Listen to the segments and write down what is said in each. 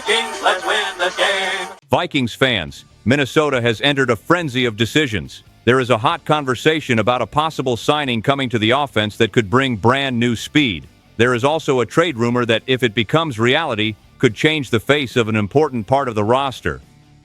Vikings, let's win this game. Vikings fans, Minnesota has entered a frenzy of decisions. There is a hot conversation about a possible signing coming to the offense that could bring brand new speed. There is also a trade rumor that, if it becomes reality, could change the face of an important part of the roster.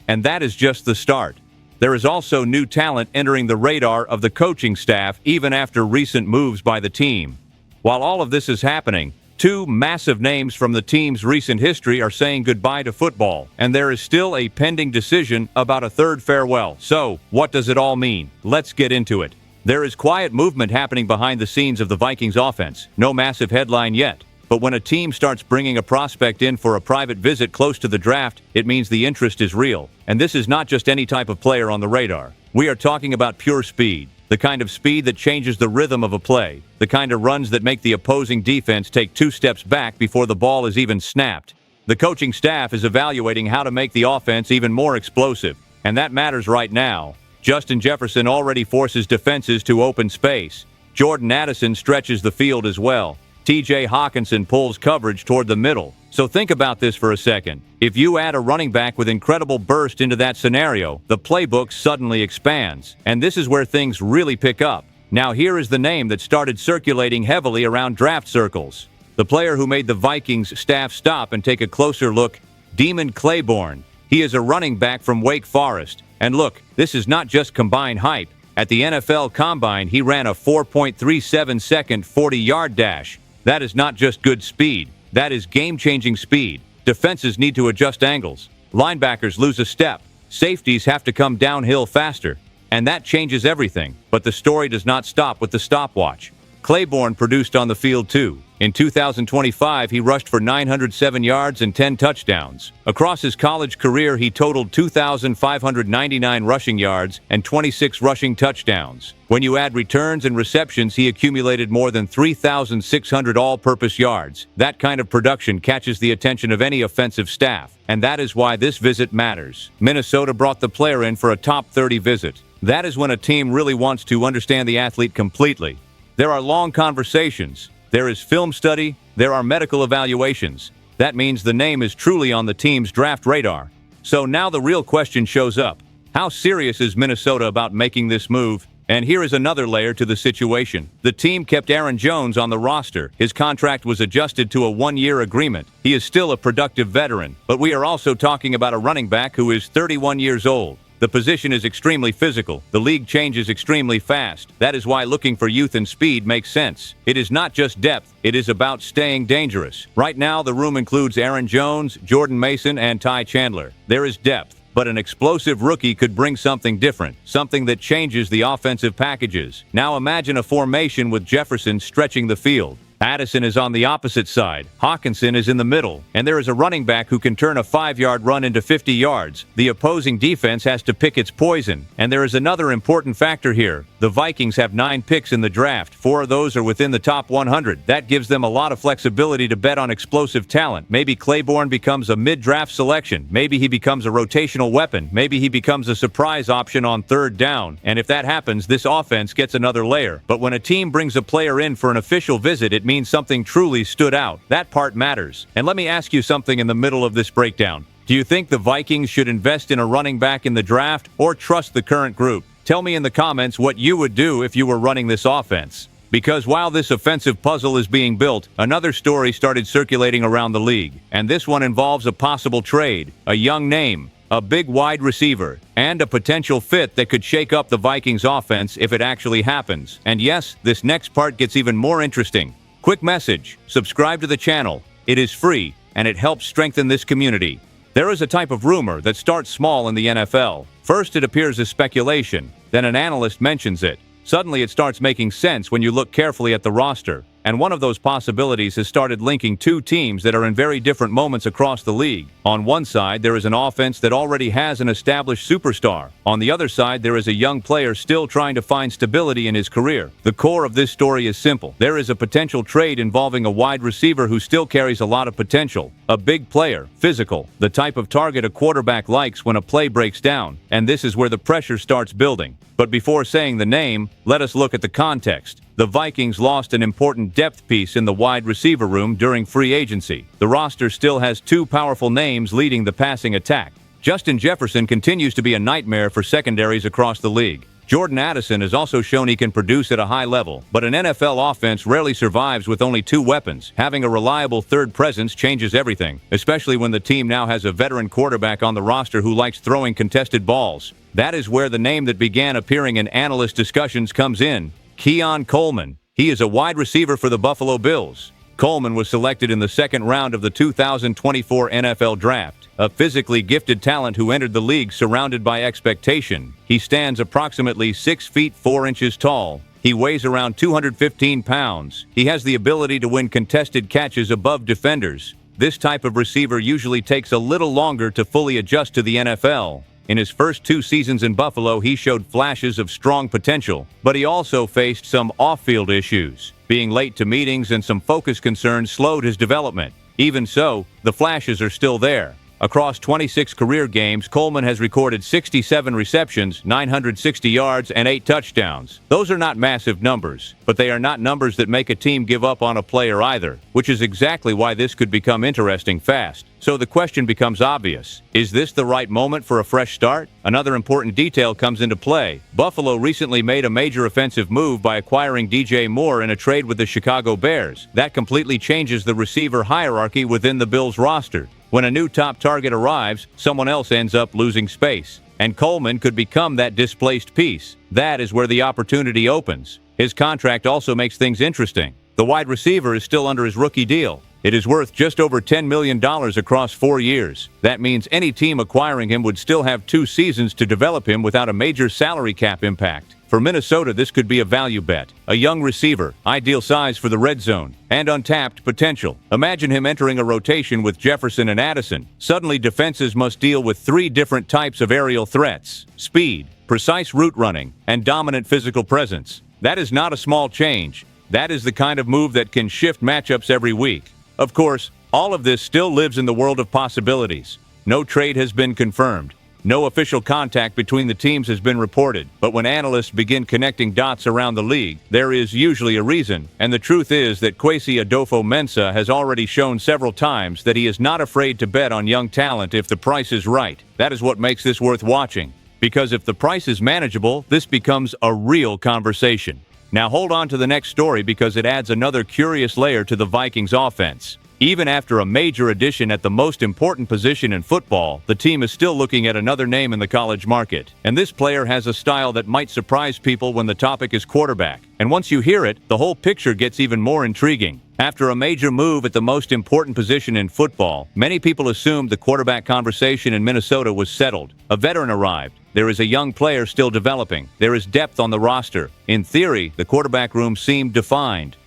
And that is just the start. There is also new talent entering the radar of the coaching staff even after recent moves by the team. While all of this is happening, two massive names from the team's recent history are saying goodbye to football, and there is still a pending decision about a third farewell. So, what does it all mean? Let's get into it. There is quiet movement happening behind the scenes of the Vikings offense. No massive headline yet. But when a team starts bringing a prospect in for a private visit close to the draft, it means the interest is real. And this is not just any type of player on the radar. We are talking about pure speed. The kind of speed that changes the rhythm of a play. The kind of runs that make the opposing defense take 2 steps back before the ball is even snapped. The coaching staff is evaluating how to make the offense even more explosive. And that matters right now. Justin Jefferson already forces defenses to open space. Jordan Addison stretches the field as well. TJ Hawkinson pulls coverage toward the middle. So think about this for a second. If you add a running back with incredible burst into that scenario, the playbook suddenly expands. And this is where things really pick up. Now here is the name that started circulating heavily around draft circles. The player who made the Vikings staff stop and take a closer look, Demon Claiborne. He is a running back from Wake Forest. And look, this is not just combine hype. At the NFL Combine, he ran a 4.37 second 40-yard dash. That is not just good speed. That is game-changing speed. Defenses need to adjust angles. Linebackers lose a step. Safeties have to come downhill faster. And that changes everything. But the story does not stop with the stopwatch. Claiborne produced on the field too. In 2025, he rushed for 907 yards and 10 touchdowns. Across his college career, he totaled 2,599 rushing yards and 26 rushing touchdowns. When you add returns and receptions, he accumulated more than 3,600 all-purpose yards. That kind of production catches the attention of any offensive staff, and that is why this visit matters. Minnesota brought the player in for a top 30 visit. That is when a team really wants to understand the athlete completely. There are long conversations. There is film study. There are medical evaluations. That means the name is truly on the team's draft radar. So now the real question shows up. How serious is Minnesota about making this move? And here is another layer to the situation. The team kept Aaron Jones on the roster. His contract was adjusted to a 1-year agreement. He is still a productive veteran. But we are also talking about a running back who is 31 years old. The position is extremely physical. The league changes extremely fast. That is why looking for youth and speed makes sense. It is not just depth. It is about staying dangerous. Right now, the room includes Aaron Jones, Jordan Mason, and Ty Chandler. There is depth. But an explosive rookie could bring something different, something that changes the offensive packages. Now imagine a formation with Jefferson stretching the field. Addison is on the opposite side. Hawkinson is in the middle. And there is a running back who can turn a 5-yard run into 50 yards. The opposing defense has to pick its poison. And there is another important factor here. The Vikings have 9 picks in the draft. 4 of those are within the top 100. That gives them a lot of flexibility to bet on explosive talent. Maybe Claiborne becomes a mid-draft selection. Maybe he becomes a rotational weapon. Maybe he becomes a surprise option on 3rd down. And if that happens, this offense gets another layer. But when a team brings a player in for an official visit, it means something truly stood out. That part matters. And let me ask you something in the middle of this breakdown. Do you think the Vikings should invest in a running back in the draft or trust the current group? Tell me in the comments what you would do if you were running this offense. Because while this offensive puzzle is being built, another story started circulating around the league. And this one involves a possible trade, a young name, a big wide receiver, and a potential fit that could shake up the Vikings offense if it actually happens. And yes, this next part gets even more interesting. Quick message, subscribe to the channel. It is free, and it helps strengthen this community. There is a type of rumor that starts small in the NFL. First, it appears as speculation. Then an analyst mentions it. Suddenly, it starts making sense when you look carefully at the roster. And one of those possibilities has started linking 2 teams that are in very different moments across the league. On one side, there is an offense that already has an established superstar. On the other side, there is a young player still trying to find stability in his career. The core of this story is simple. There is a potential trade involving a wide receiver who still carries a lot of potential. A big player, physical, the type of target a quarterback likes when a play breaks down. And this is where the pressure starts building. But before saying the name, let us look at the context. The Vikings lost an important depth piece in the wide receiver room during free agency. The roster still has two powerful names leading the passing attack. Justin Jefferson continues to be a nightmare for secondaries across the league. Jordan Addison has also shown he can produce at a high level, but an NFL offense rarely survives with only two weapons. Having a reliable third presence changes everything, especially when the team now has a veteran quarterback on the roster who likes throwing contested balls. That is where the name that began appearing in analyst discussions comes in: Keon Coleman. He is a wide receiver for the Buffalo Bills. Coleman was selected in the second round of the 2024 NFL Draft, a physically gifted talent who entered the league surrounded by expectation. He stands approximately 6 feet 4 inches tall. He weighs around 215 pounds. He has the ability to win contested catches above defenders. This type of receiver usually takes a little longer to fully adjust to the NFL. In his first 2 seasons in Buffalo, he showed flashes of strong potential, but he also faced some off-field issues. Being late to meetings and some focus concerns slowed his development. Even so, the flashes are still there. Across 26 career games, Coleman has recorded 67 receptions, 960 yards, and 8 touchdowns. Those are not massive numbers, but they are not numbers that make a team give up on a player either, which is exactly why this could become interesting fast. So the question becomes obvious. Is this the right moment for a fresh start? Another important detail comes into play. Buffalo recently made a major offensive move by acquiring DJ Moore in a trade with the Chicago Bears. That completely changes the receiver hierarchy within the Bills roster. When a new top target arrives, someone else ends up losing space, and Coleman could become that displaced piece. That is where the opportunity opens. His contract also makes things interesting. The wide receiver is still under his rookie deal. It is worth just over $10 million across 4 years. That means any team acquiring him would still have 2 seasons to develop him without a major salary cap impact. For Minnesota, this could be a value bet. A young receiver, ideal size for the red zone, and untapped potential. Imagine him entering a rotation with Jefferson and Addison. Suddenly, defenses must deal with 3 different types of aerial threats: speed, precise route running, and dominant physical presence. That is not a small change. That is the kind of move that can shift matchups every week. Of course, all of this still lives in the world of possibilities. No trade has been confirmed. No official contact between the teams has been reported, but when analysts begin connecting dots around the league, there is usually a reason, and the truth is that Kwesi Adofo-Mensah has already shown several times that he is not afraid to bet on young talent if the price is right. That is what makes this worth watching, because if the price is manageable, this becomes a real conversation. Now hold on to the next story because it adds another curious layer to the Vikings offense. Even after a major addition at the most important position in football, the team is still looking at another name in the college market. And this player has a style that might surprise people when the topic is quarterback. And once you hear it, the whole picture gets even more intriguing. After a major move at the most important position in football, many people assumed the quarterback conversation in Minnesota was settled. A veteran arrived. There is a young player still developing. There is depth on the roster. In theory, the quarterback room seemed defined.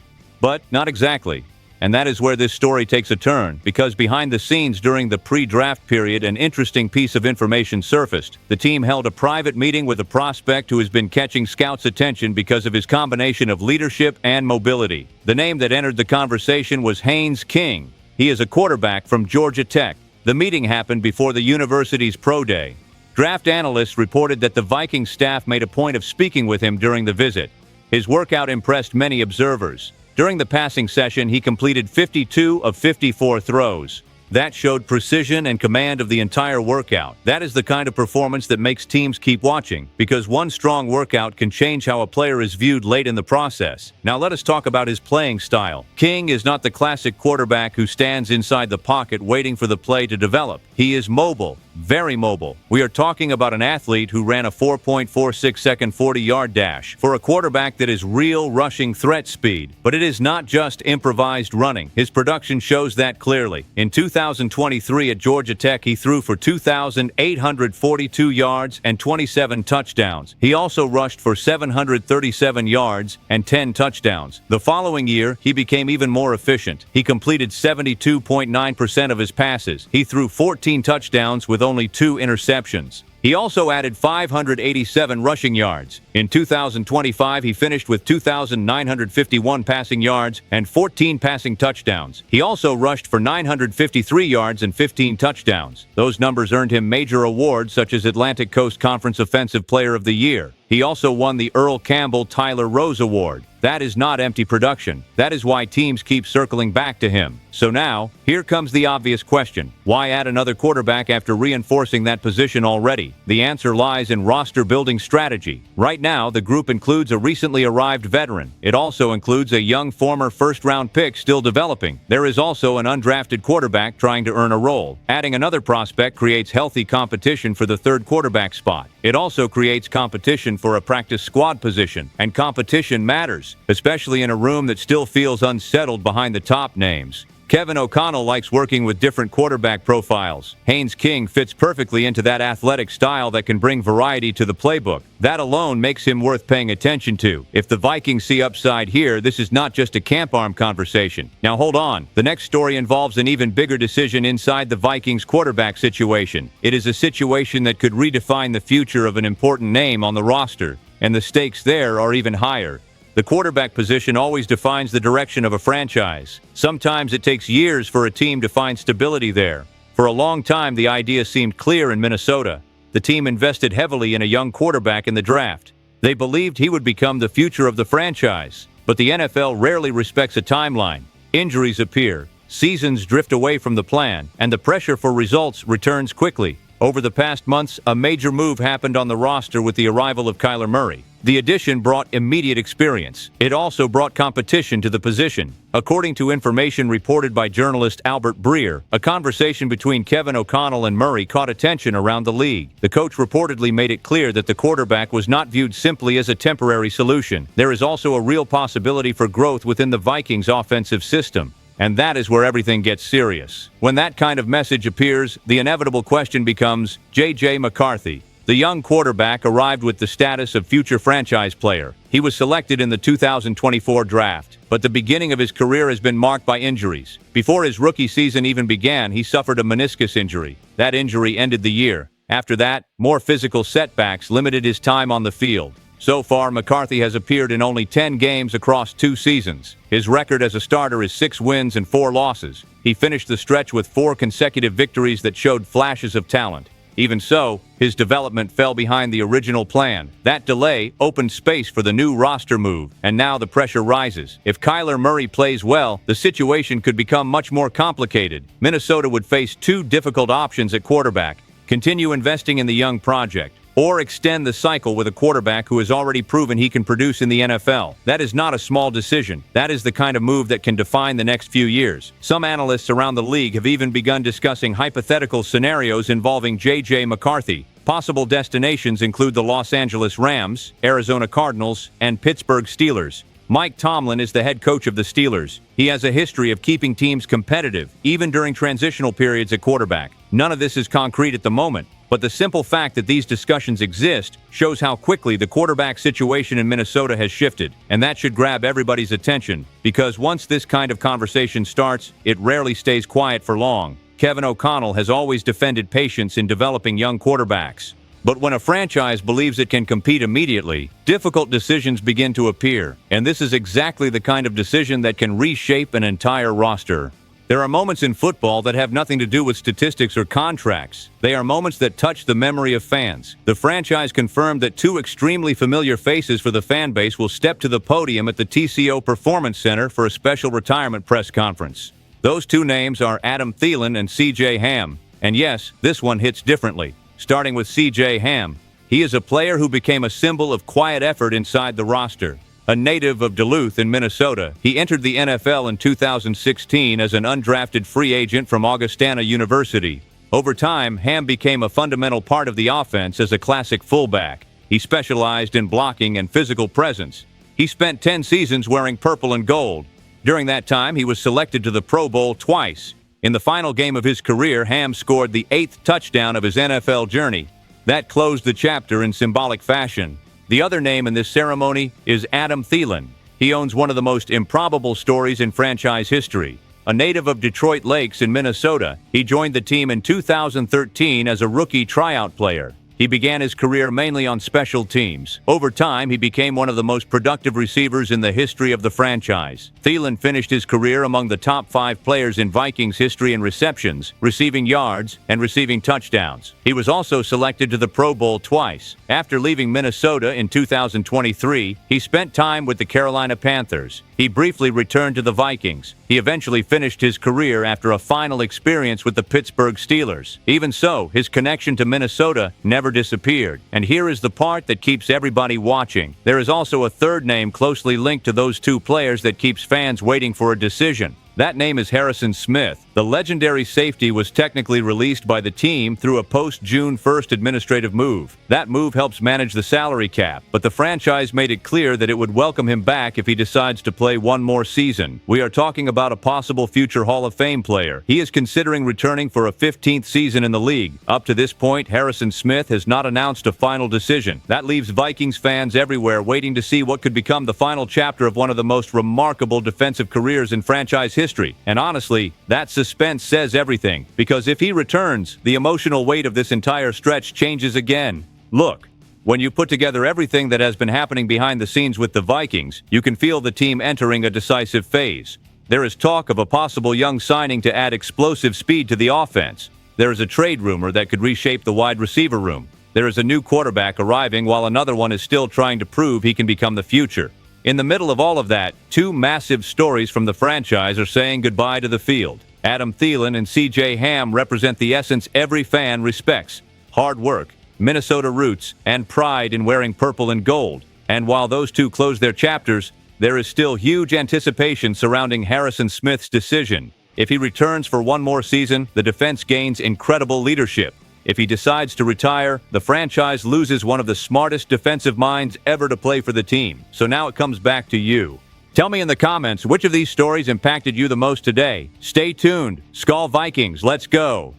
But not exactly. And that is where this story takes a turn, because behind the scenes during the pre-draft period, an interesting piece of information surfaced. The team held a private meeting with a prospect who has been catching scouts' attention because of his combination of leadership and mobility. The name that entered the conversation was Haynes King. He is a quarterback from Georgia Tech. The meeting happened before the university's pro day. Draft analysts reported that the Vikings staff made a point of speaking with him during the visit. His workout impressed many observers. During the passing session, he completed 52 of 54 throws. That showed precision and command of the entire workout. That is the kind of performance that makes teams keep watching, because one strong workout can change how a player is viewed late in the process. Now let us talk about his playing style. King is not the classic quarterback who stands inside the pocket waiting for the play to develop. He is mobile, very mobile. We are talking about an athlete who ran a 4.46-second 40-yard dash for a quarterback that is real rushing threat speed. But it is not just improvised running. His production shows that clearly. In 2023 at Georgia Tech, he threw for 2,842 yards and 27 touchdowns. He also rushed for 737 yards and 10 touchdowns. The following year, he became even more efficient. He completed 72.9% of his passes. He threw 14 touchdowns with only 2 interceptions. He also added 587 rushing yards. In 2025, he finished with 2,951 passing yards and 14 passing touchdowns. He also rushed for 953 yards and 15 touchdowns. Those numbers earned him major awards such as Atlantic Coast Conference Offensive Player of the Year. He also won the Earl Campbell Tyler Rose Award. That is not empty production. That is why teams keep circling back to him. So now, here comes the obvious question. Why add another quarterback after reinforcing that position already? The answer lies in roster building strategy. Right now, the group includes a recently arrived veteran. It also includes a young former first-round pick still developing. There is also an undrafted quarterback trying to earn a role. Adding another prospect creates healthy competition for the third quarterback spot. It also creates competition for a practice squad position, and competition matters, especially in a room that still feels unsettled behind the top names. Kevin O'Connell likes working with different quarterback profiles. Haynes King fits perfectly into that athletic style that can bring variety to the playbook. That alone makes him worth paying attention to. If the Vikings see upside here, this is not just a camp arm conversation. Now hold on. The next story involves an even bigger decision inside the Vikings quarterback situation. It is a situation that could redefine the future of an important name on the roster, and the stakes there are even higher. The quarterback position always defines the direction of a franchise. Sometimes it takes years for a team to find stability there. For a long time, the idea seemed clear in Minnesota. The team invested heavily in a young quarterback in the draft. They believed he would become the future of the franchise. But the NFL rarely respects a timeline. Injuries appear, seasons drift away from the plan, and the pressure for results returns quickly. Over the past months, a major move happened on the roster with the arrival of Kyler Murray. The addition brought immediate experience. It also brought competition to the position. According to information reported by journalist Albert Breer, a conversation between Kevin O'Connell and Murray caught attention around the league. The coach reportedly made it clear that the quarterback was not viewed simply as a temporary solution. There is also a real possibility for growth within the Vikings' offensive system. And that is where everything gets serious. When that kind of message appears, the inevitable question becomes, J.J. McCarthy. The young quarterback arrived with the status of future franchise player. He was selected in the 2024 draft, but the beginning of his career has been marked by injuries. Before his rookie season even began, he suffered a meniscus injury. That injury ended the year. After that, more physical setbacks limited his time on the field. So far, McCarthy has appeared in only 10 games across 2 seasons. His record as a starter is 6 wins and 4 losses. He finished the stretch with 4 consecutive victories that showed flashes of talent. Even so, his development fell behind the original plan. That delay opened space for the new roster move, and now the pressure rises. If Kyler Murray plays well, the situation could become much more complicated. Minnesota would face 2 difficult options at quarterback: continue investing in the young project, or extend the cycle with a quarterback who has already proven he can produce in the NFL. That is not a small decision. That is the kind of move that can define the next few years. Some analysts around the league have even begun discussing hypothetical scenarios involving J.J. McCarthy. Possible destinations include the Los Angeles Rams, Arizona Cardinals, and Pittsburgh Steelers. Mike Tomlin is the head coach of the Steelers. He has a history of keeping teams competitive, even during transitional periods at quarterback. None of this is concrete at the moment, but the simple fact that these discussions exist shows how quickly the quarterback situation in Minnesota has shifted, and that should grab everybody's attention, because once this kind of conversation starts, it rarely stays quiet for long. Kevin O'Connell has always defended patience in developing young quarterbacks. But when a franchise believes it can compete immediately, difficult decisions begin to appear, and this is exactly the kind of decision that can reshape an entire roster. There are moments in football that have nothing to do with statistics or contracts. They are moments that touch the memory of fans. The franchise confirmed that 2 extremely familiar faces for the fan base will step to the podium at the TCO Performance Center for a special retirement press conference. Those 2 names are Adam Thielen and C.J. Ham. And yes, this one hits differently. Starting with C.J. Ham, he is a player who became a symbol of quiet effort inside the roster. A native of Duluth in Minnesota, he entered the NFL in 2016 as an undrafted free agent from Augustana University. Over time, Ham became a fundamental part of the offense as a classic fullback. He specialized in blocking and physical presence. He spent 10 seasons wearing purple and gold. During that time, he was selected to the Pro Bowl twice. In the final game of his career, Ham scored the 8th touchdown of his NFL journey. That closed the chapter in symbolic fashion. The other name in this ceremony is Adam Thielen. He owns one of the most improbable stories in franchise history. A native of Detroit Lakes in Minnesota, he joined the team in 2013 as a rookie tryout player. He began his career mainly on special teams. Over time, he became one of the most productive receivers in the history of the franchise. Thielen finished his career among the top 5 players in Vikings history in receptions, receiving yards, and receiving touchdowns. He was also selected to the Pro Bowl twice. After leaving Minnesota in 2023, he spent time with the Carolina Panthers. He briefly returned to the Vikings. He eventually finished his career after a final experience with the Pittsburgh Steelers. Even so, his connection to Minnesota never disappeared. And here is the part that keeps everybody watching. There is also a third name closely linked to those two players that keeps fans waiting for a decision. That name is Harrison Smith. The legendary safety was technically released by the team through a post-June 1st administrative move. That move helps manage the salary cap, but the franchise made it clear that it would welcome him back if he decides to play one more season. We are talking about a possible future Hall of Fame player. He is considering returning for a 15th season in the league. Up to this point, Harrison Smith has not announced a final decision. That leaves Vikings fans everywhere waiting to see what could become the final chapter of one of the most remarkable defensive careers in franchise history. And honestly, that suspense says everything, because if he returns, the emotional weight of this entire stretch changes again. Look, when you put together everything that has been happening behind the scenes with the Vikings, you can feel the team entering a decisive phase. There is talk of a possible young signing to add explosive speed to the offense. There is a trade rumor that could reshape the wide receiver room. There is a new quarterback arriving while another one is still trying to prove he can become the future. In the middle of all of that, two massive stories from the franchise are saying goodbye to the field. Adam Thielen and C.J. Ham represent the essence every fan respects: hard work, Minnesota roots, and pride in wearing purple and gold. And while those two close their chapters, there is still huge anticipation surrounding Harrison Smith's decision. If he returns for one more season, the defense gains incredible leadership. If he decides to retire, the franchise loses one of the smartest defensive minds ever to play for the team. So now it comes back to you. Tell me in the comments which of these stories impacted you the most today. Stay tuned. SKOL Vikings, let's go!